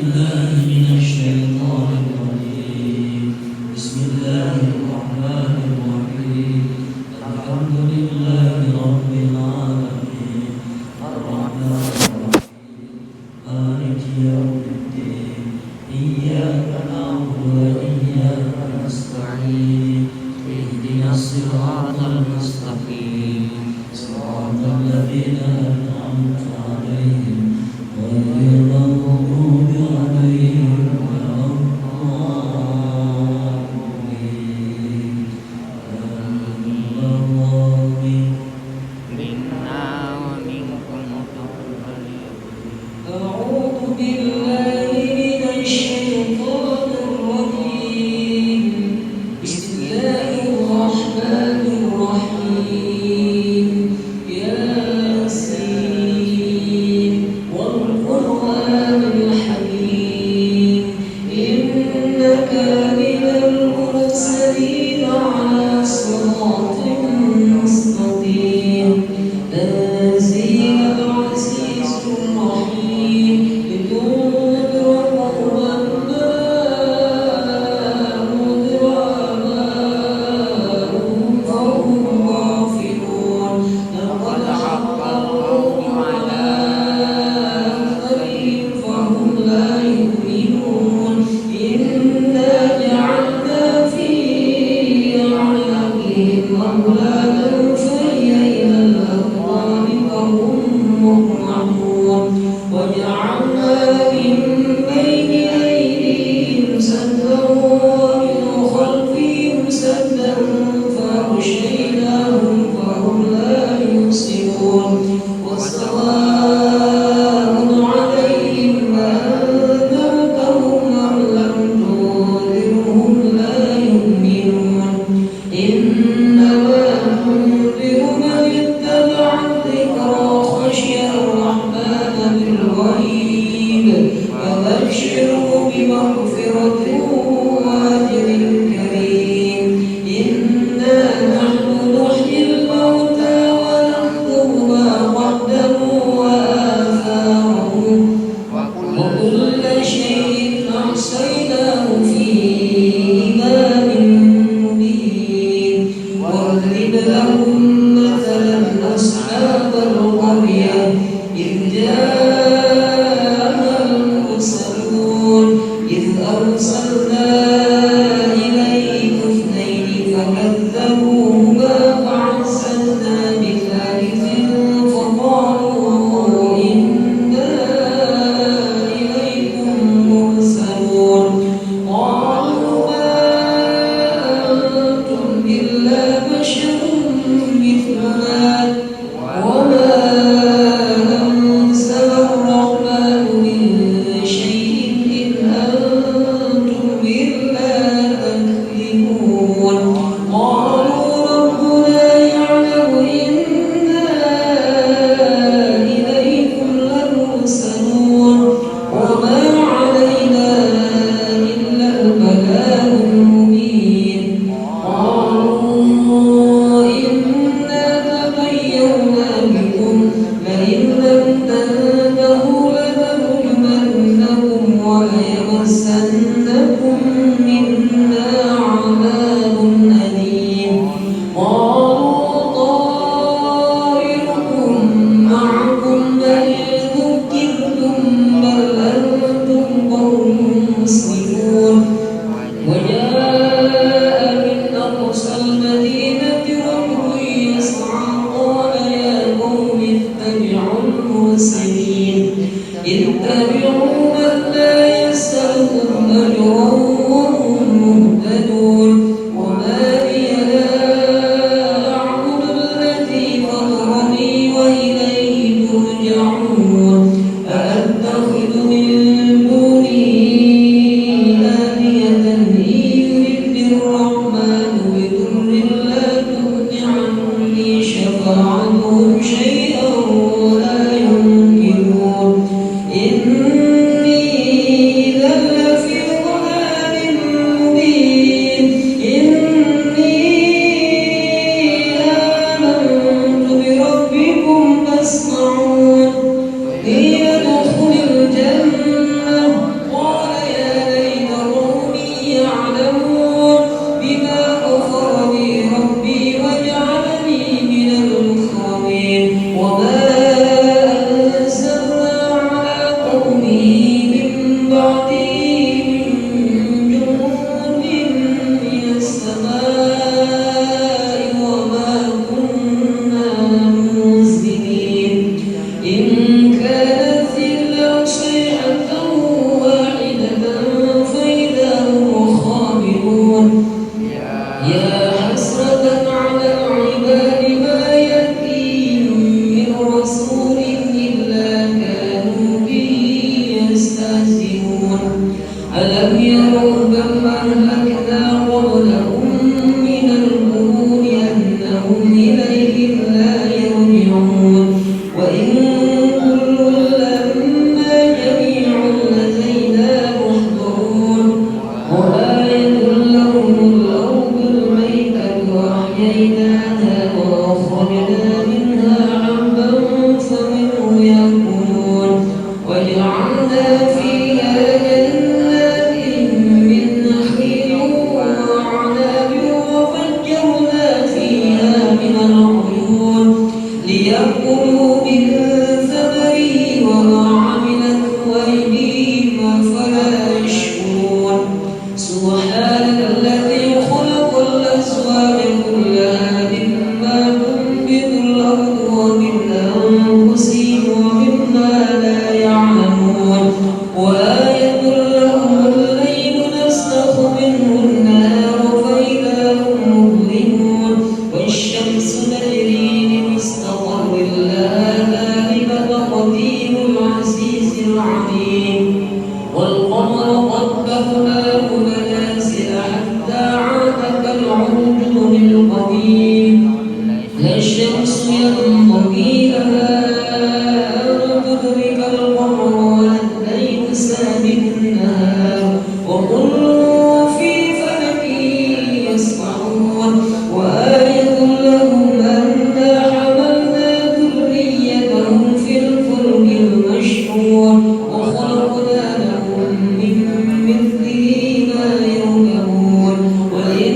الله من الشيطان الرجيم. بسم الله الرحمن الرحيم. الحمد لله رب العالمين الرحمن الرحيم مالك يوم الدين إياك نعبد وإياك نستعين اهدنا الصراط المستقيم صراط الذين أنعمت عليهم غير المغضوب عليهم ولا الضالين آمين. منا ومنكم تقبل. أعوذ بالله من الشيطان الرجيم. بسم الله الرحمن الرحيم. ياسين والقرآن الحكيم إنك من المرسلين على صراط مستقيم تنزيل العزيز الرحيم لتنذر قوما ما أنذر آباؤهم فهم غافلون لقد حق القول على أكثرهم فهم لا يؤمنون إنا جعلنا في أعناقهم أغلالا فهي إلى الأذقان فهم مقمحون وجعلنا من بين أيديهم سدا ومن خلفهم سدا فأغشيناهم فهم لا يبصرون وسواء عليهم أأنذرتهم أم لم تنذرهم لا يؤمنون إنما تنذر من اتبع الذكر وخشي الرحمن بالغيب فبشره بمغفرة وأجر كريم إنا نحن نحيي الموتى ونكتب ما قدموا وآثارهم وكل شيء أحصيناه في إمام مبين واضرب لهم مثلا أصحاب القرية إذ جاءها المرسلون إذ أرسلنا إليهم اثنين فكذبوهما فعززنا بثالث فقالوا إنا إليكم مرسلون قالوا ما أنتم إلا بشر مثلنا وما أنزل الرحمن من شيء إن أنتم ألم يروا كم أهلكنا قبلهم من القرون أنهم إليهم لا يرجعون وإن كل لما جميع لدينا محضرون وآية لهم الأرض الميتة وأحييناها وأخرجنا منها حبا فمنه يأكلون وجعلنا فيها جنات من نخيل وأعناب وفجرنا فيها من العيون ليأكلوا من ثمره وما عملته أيديهم أفلا يشكرون سبحان الذي خلق الأزواج كلها مما تنبت الأرض ومن أنفسهم ومما لا يعلمون وآية لهم الليل نسلخ منه النهار فإذا هم مظلمون والشمس تجري لمستقر لها ذلك تقدير العزيز العليم والقمر قدرناه منازل حتى عاد كالعرجون القديم لا الشمس ينبغي لها أن تدرك القمر ولا الليل سابق النهار وكل في فلك يسبحون وآية لهم أنا حملنا ذريتهم في الفلك المشحون وخلقنا لهم من مثله ما يركبون وإن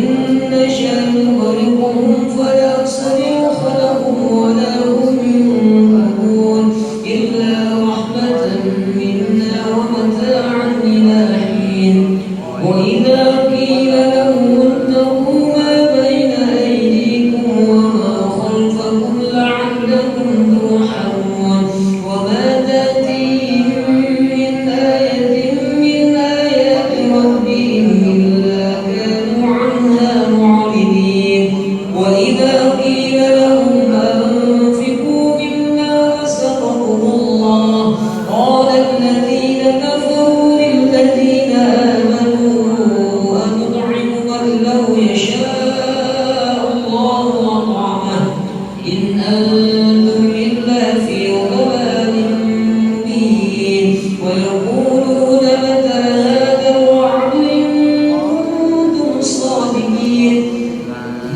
نشأ نغرقهم فلا يصرخ لهم ولا هم ينقذون إلا رحمة منا ومتاعا إلى حين وإذا قيل لهم اتقوا ما بين أيديكم وما خلفكم لعلكم ترحمون وما تأتيهم من آية من آيات ربهم إلا كانوا عنها معرضين وإذا قيل لهم أنفقوا مما رزقكم الله قال الذين كفروا للذين آمنوا أنطعم من لو يشاء الله أطعمه إن أنتم إلا في ضلال مبين ويقولون متى هذا الوعد إن كنتم صادقين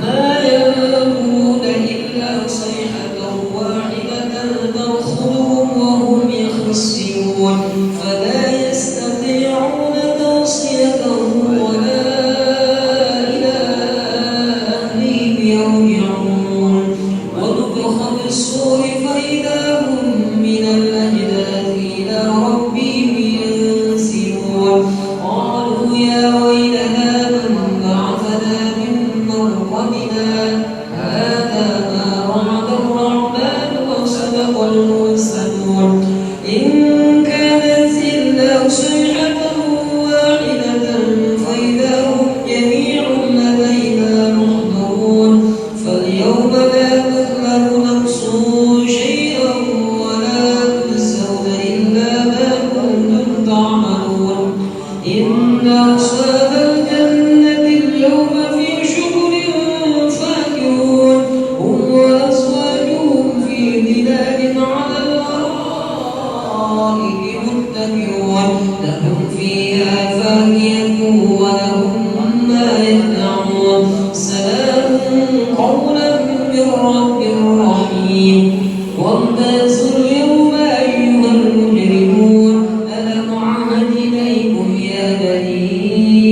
ما ينظرون إلا صيحة واحدة تأخذهم وهم يخصمون فلا يستطيعون توصية ولا إلى أهلهم يرجعون ونفخ في الصور فإذا هم من الأجداث إلى ربهم ينسلون قالوا يا ويلنا من بعثنا من مرقدنا هذا ما وعد الرحمن وصدق المرسلون إن كانت إلا صيحة واحدة فإذا هم جميع لدينا محضرون فاليوم لا تظلم نفس شيئا ولا تجزون إلا ما كنتم تعملون إن أصحاب الجنة اليوم في شغل فاكهون هم وأزواجهم في ظلال على الأرائك متكئون لهم فيها فاكهة ولهم ما يدعون سلام قولا من رب رحيم وامتازوا اليوم أيها المجرمون ألم أعهد إليكم يا بني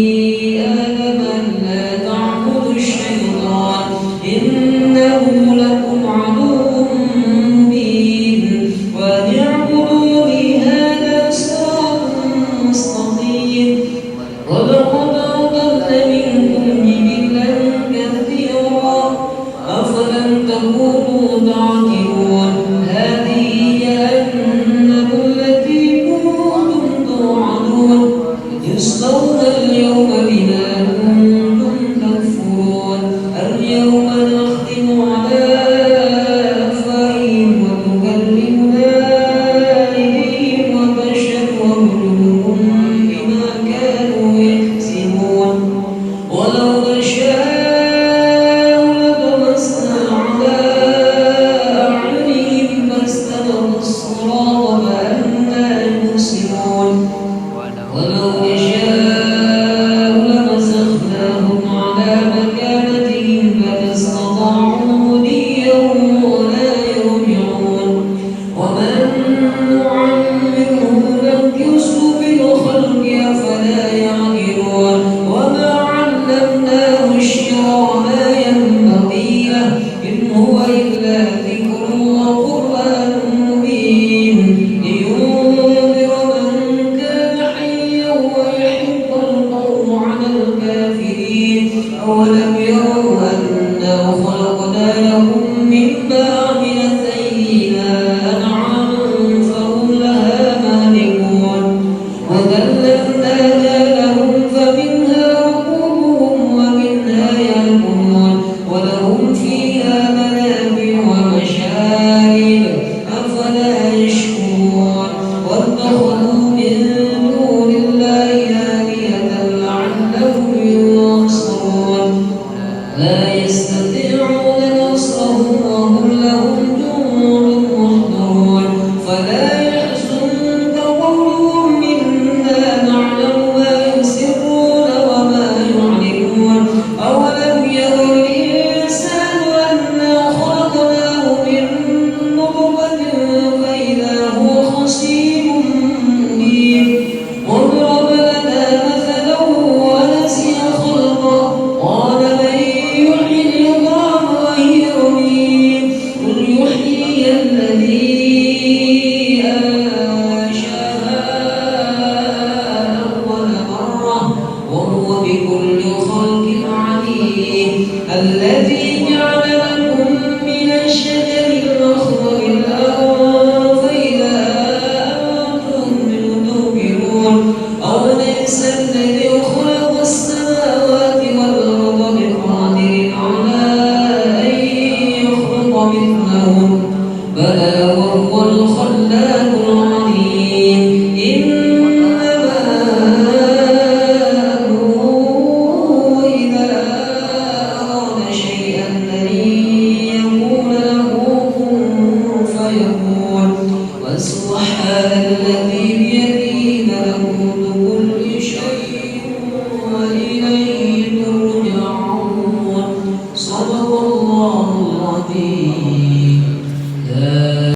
نشاء لمسخناهم على مكانتهم بل استطاعوا مضيا ولا يرجعون ومن نعمره ننكسه في الخلق أفلا يعقلون وما علمناه الشعر وما ينبغي له إن هو إلا ذكر وقرآن مبين لينذر من كان حيا ويحق القول على الكافرين أولم يروا أنا خلقنا لهم مما عملت أيدينا أنعاما فهم لها مالكون وذللناها لهم فمنها ركوبهم ومنها يأكلون ولهم فيها منافع ومشارب أفلا يشكرون واتخذوا من دون الله آلهة لعلهم ينصرون لا يستطيعون نصرهم وهم لهم جند محضرون فلا يحزنك قولهم إنا نعلم ما يسرون وما يعلنون أولم ير الإنسان أنا خلقناه من نطفة فإذا هو خصيم مبين وضرب لنا مثلا ونسي خلقه قال من يحيي العظام وهي رميم قل يحيي الذي أنشأها أول مرة وهو بكل خلق عليم الذي جعل لكم من الشجر الأخضر